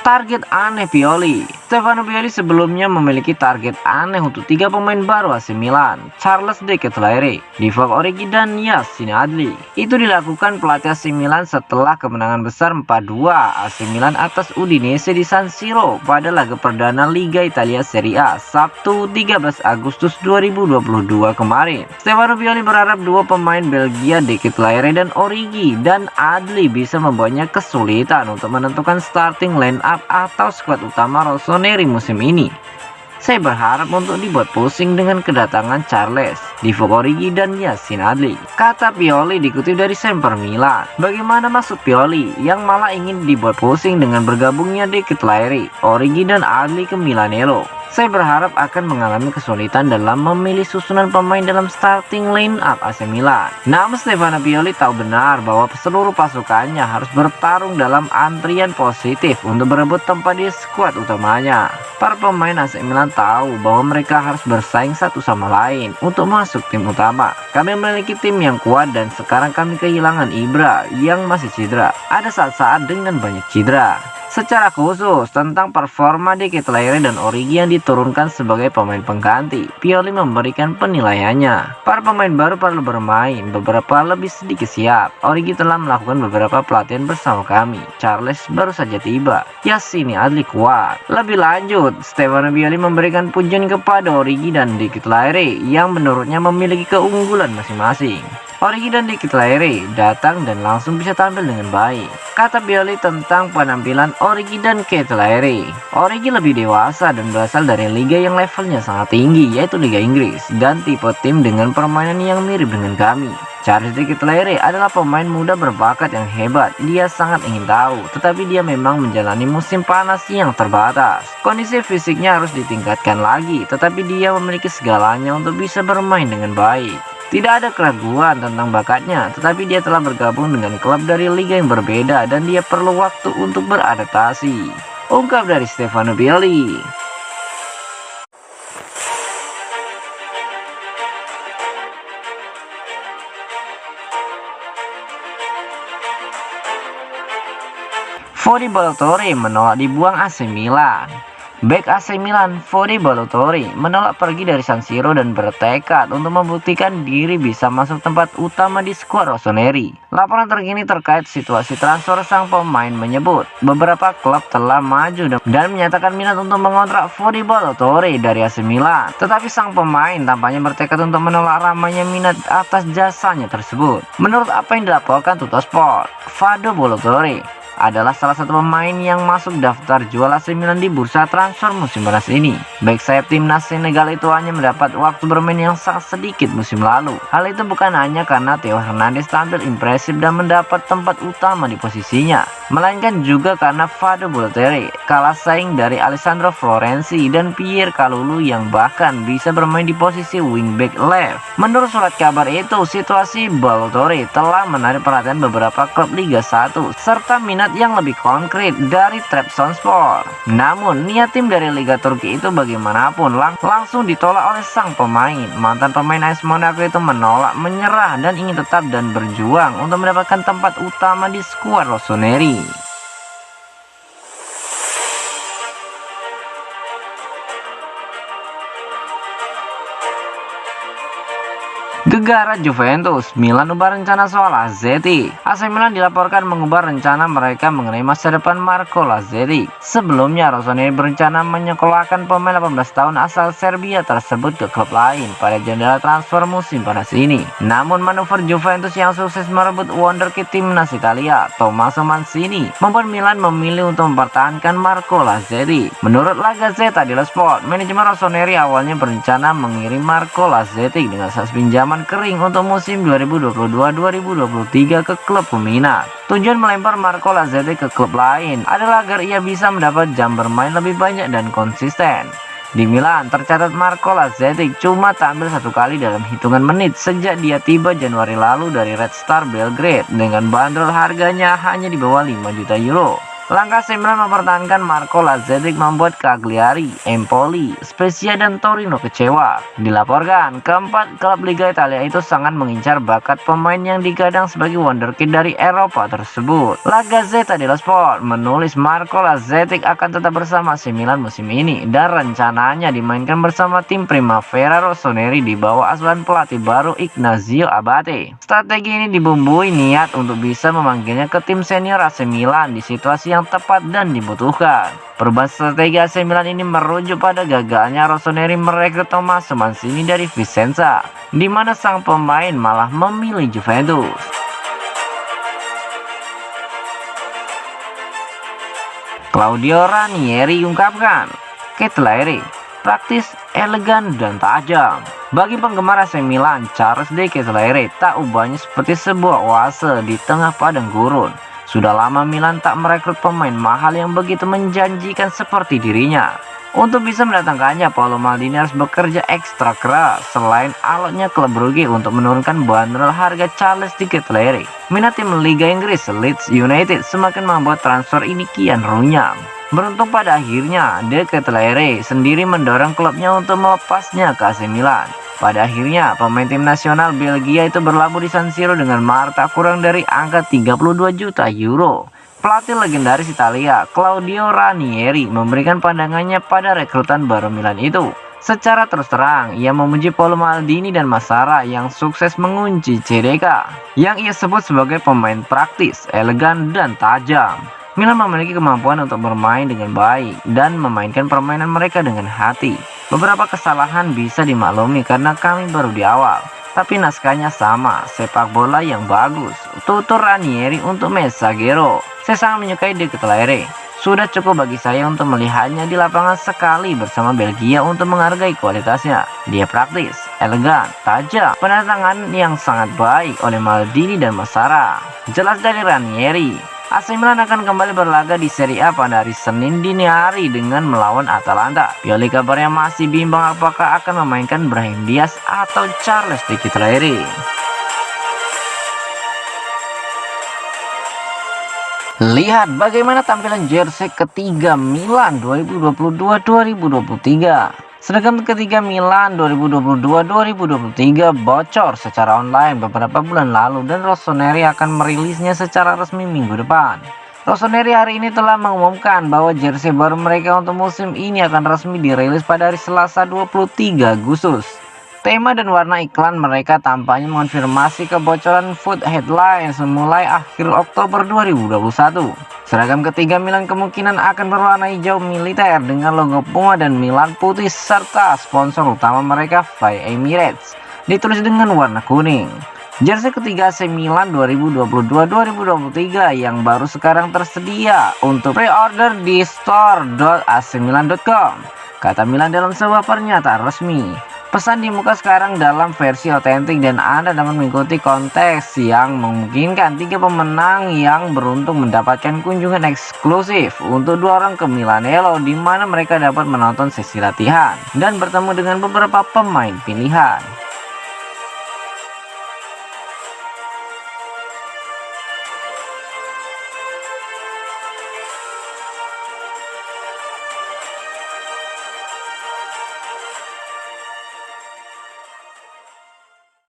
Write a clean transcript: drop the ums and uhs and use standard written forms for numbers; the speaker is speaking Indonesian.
Target aneh Pioli. Stefano Pioli sebelumnya memiliki target aneh untuk 3 pemain baru AC Milan, Charles De Ketelaere, Divock Origi, dan Yacine Adli. Itu dilakukan pelatih AC Milan setelah kemenangan besar 4-2 AC Milan atas Udinese di San Siro pada laga perdana Liga Italia Serie A Sabtu 13 Agustus 2022 kemarin. Stefano Pioli berharap dua pemain Belgia De Ketelaere dan Origi dan Adli bisa membawanya kesulitan untuk menentukan starting line up atau skuad utama Rossoneri musim ini. Saya berharap untuk dibuat pusing dengan kedatangan Charles, Divock Origi, dan Yacine Adli, kata Pioli dikutip dari Sempre Milan. Bagaimana maksud Pioli yang malah ingin dibuat pusing dengan bergabungnya De Ketelaere, Origi, dan Adli ke Milanello? Saya berharap akan mengalami kesulitan dalam memilih susunan pemain dalam starting line up AC Milan. Namun Stefano Pioli tahu benar bahwa seluruh pasukannya harus bertarung dalam antrian positif untuk berebut tempat di skuad utamanya. Para pemain AC Milan tahu bahwa mereka harus bersaing satu sama lain untuk masuk tim utama. Kami memiliki tim yang kuat dan sekarang kami kehilangan Ibra yang masih cedera. Ada saat-saat dengan banyak cedera. Secara khusus tentang performa De Ketelaere dan Origi yang diturunkan sebagai pemain pengganti, Pioli memberikan penilaiannya. Para pemain baru perlu bermain, beberapa lebih sedikit siap. Origi telah melakukan beberapa pelatihan bersama kami. Charles baru saja tiba. Yacine Adli kuat. Lebih lanjut, Stefano Pioli memberikan pujian kepada Origi dan De Ketelaere yang menurutnya memiliki keunggulan masing-masing. Origi dan De Ketelaere datang dan langsung bisa tampil dengan baik, kata Pioli tentang penampilan Origi dan Ketelaere. Origi lebih dewasa dan berasal dari liga yang levelnya sangat tinggi, yaitu Liga Inggris, dan tipe tim dengan permainan yang mirip dengan kami. Charles De Ketelaere adalah pemain muda berbakat yang hebat. Dia sangat ingin tahu, tetapi dia memang menjalani musim panas yang terbatas. Kondisi fisiknya harus ditingkatkan lagi, tetapi dia memiliki segalanya untuk bisa bermain dengan baik. Tidak ada keraguan tentang bakatnya, tetapi dia telah bergabung dengan klub dari liga yang berbeda dan dia perlu waktu untuk beradaptasi, ungkap dari Stefano Pioli. Fode Ballo-Touré menolak dibuang AC Milan. Bek AC Milan, Fode Ballo-Touré menolak pergi dari San Siro dan bertekad untuk membuktikan diri bisa masuk tempat utama di skuad Rossoneri. Laporan terkini terkait situasi transfer sang pemain menyebut beberapa klub telah maju dan menyatakan minat untuk mengontrak Fode Ballo-Touré dari AC Milan. Tetapi sang pemain tampaknya bertekad untuk menolak ramainya minat atas jasanya tersebut. Menurut apa yang dilaporkan Tuttosport, Fode Ballo-Touré adalah salah satu pemain yang masuk daftar jual AC Milan di bursa transfer musim panas ini. Bek sayap timnas Senegal itu hanya mendapat waktu bermain yang sangat sedikit musim lalu. Hal itu bukan hanya karena Theo Hernandez tampil impresif dan mendapat tempat utama di posisinya, melainkan juga karena Fode Ballo-Touré kalah saing dari Alessandro Florenzi dan Pierre Kalulu yang bahkan bisa bermain di posisi wingback left. Menurut surat kabar itu, situasi Ballo-Touré telah menarik perhatian beberapa klub Liga 1 serta minat yang lebih konkret dari Trabzonspor. Namun niat tim dari Liga Turki itu bagaimanapun langsung ditolak oleh sang pemain. Mantan pemain AS Monaco itu menolak, menyerah dan ingin tetap dan berjuang untuk mendapatkan tempat utama di skuad Rossoneri. Gegara Juventus, Milan ubah rencana soal Lazzetti. AC Milan dilaporkan mengubah rencana mereka mengenai masa depan Marco Lazzetti. Sebelumnya, Rossoneri berencana menyekolahkan pemain 18 tahun asal Serbia tersebut ke klub lain pada jendela transfer musim panas ini. Namun manuver Juventus yang sukses merebut wonderkid timnas Italia, Tommaso Mancini, membuat Milan memilih untuk mempertahankan Marco Lazzetti. Menurut La Gazzetta dello Sport, manajemen Rossoneri awalnya berencana mengirim Marco Lazzetti dengan syarat pinjaman ke kering untuk musim 2022-2023 ke klub peminat. Tujuan melempar Marco Lazetti ke klub lain adalah agar ia bisa mendapat jam bermain lebih banyak dan konsisten. Di Milan, tercatat Marco Lazetti cuma tampil 1 kali dalam hitungan menit sejak dia tiba Januari lalu dari Red Star Belgrade dengan bandrol harganya hanya di bawah 5 juta euro. Langkah AC Milan mempertahankan Marco Lazetti membuat Cagliari, Empoli, Spezia, dan Torino kecewa. Dilaporkan, keempat klub Liga Italia itu sangat mengincar bakat pemain yang digadang sebagai wonderkid dari Eropa tersebut. La Gazzetta dello Sport menulis Marco Lazetti akan tetap bersama AC Milan musim ini dan rencananya dimainkan bersama tim Primavera Rossoneri di bawah asuhan pelatih baru Ignazio Abate. Strategi ini dibumbui niat untuk bisa memanggilnya ke tim senior AC Milan di situasi yang tepat dan dibutuhkan. Perubahan strategi AC Milan ini merujuk pada gagalnya Rossoneri merekrut Tommaso Mancini dari Vicenza, di mana sang pemain malah memilih Juventus. Claudio Ranieri ungkapkan, Ketlere praktis, elegan, dan tajam. Bagi penggemar AC Milan, Charles De Ketlere tak ubahnya seperti sebuah oase di tengah padang gurun. Sudah lama Milan tak merekrut pemain mahal yang begitu menjanjikan seperti dirinya. Untuk bisa mendatangkannya, Paolo Maldini harus bekerja ekstra keras. Selain alotnya, klub rugi untuk menurunkan bandrol harga Charles De Ketlere. Minat tim Liga Inggris Leeds United semakin membuat transfer ini kian runyam. Beruntung pada akhirnya, De Ketlere sendiri mendorong klubnya untuk melepasnya ke AC Milan. Pada akhirnya, pemain tim nasional Belgia itu berlabuh di San Siro dengan mahar tak kurang dari angka 32 juta euro. Pelatih legendaris Italia, Claudio Ranieri, memberikan pandangannya pada rekrutan baru Milan itu. Secara terus terang, ia memuji Paolo Maldini dan Massara yang sukses mengunci CDK, yang ia sebut sebagai pemain praktis, elegan, dan tajam. Milan memiliki kemampuan untuk bermain dengan baik dan memainkan permainan mereka dengan hati. Beberapa kesalahan bisa dimaklumi karena kami baru di awal, tapi naskahnya sama, sepak bola yang bagus. Tutur Ranieri untuk Messaggero. Saya sangat menyukai De Ketlere. Sudah cukup bagi saya untuk melihatnya di lapangan sekali bersama Belgia untuk menghargai kualitasnya. Dia praktis, elegan, tajam, pendatangan yang sangat baik oleh Maldini dan Massara. Jelas dari Ranieri, AC Milan akan kembali berlaga di Serie A pada hari Senin dini hari dengan melawan Atalanta. Pioli kabarnya masih bimbang apakah akan memainkan Brahim Diaz atau Charles De Ketlere. Lihat bagaimana tampilan jersey ketiga Milan 2022-2023. Seragam ketiga Milan 2022-2023 bocor secara online beberapa bulan lalu dan Rossoneri akan merilisnya secara resmi minggu depan. Rossoneri hari ini telah mengumumkan bahwa jersey baru mereka untuk musim ini akan resmi dirilis pada hari Selasa 23 Agustus. Tema dan warna iklan mereka tampaknya mengonfirmasi kebocoran Foot Headlines mulai akhir Oktober 2021. Seragam ketiga Milan kemungkinan akan berwarna hijau militer dengan logo Puma dan Milan putih serta sponsor utama mereka Fly Emirates ditulis dengan warna kuning. Jersey ketiga AC Milan 2022-2023 yang baru sekarang tersedia untuk pre-order di store.acmilan.com, kata Milan dalam sebuah pernyataan resmi. Pesan di muka sekarang dalam versi otentik dan Anda dapat mengikuti kontes yang memungkinkan 3 pemenang yang beruntung mendapatkan kunjungan eksklusif untuk 2 orang ke Milanello, di mana mereka dapat menonton sesi latihan dan bertemu dengan beberapa pemain pilihan.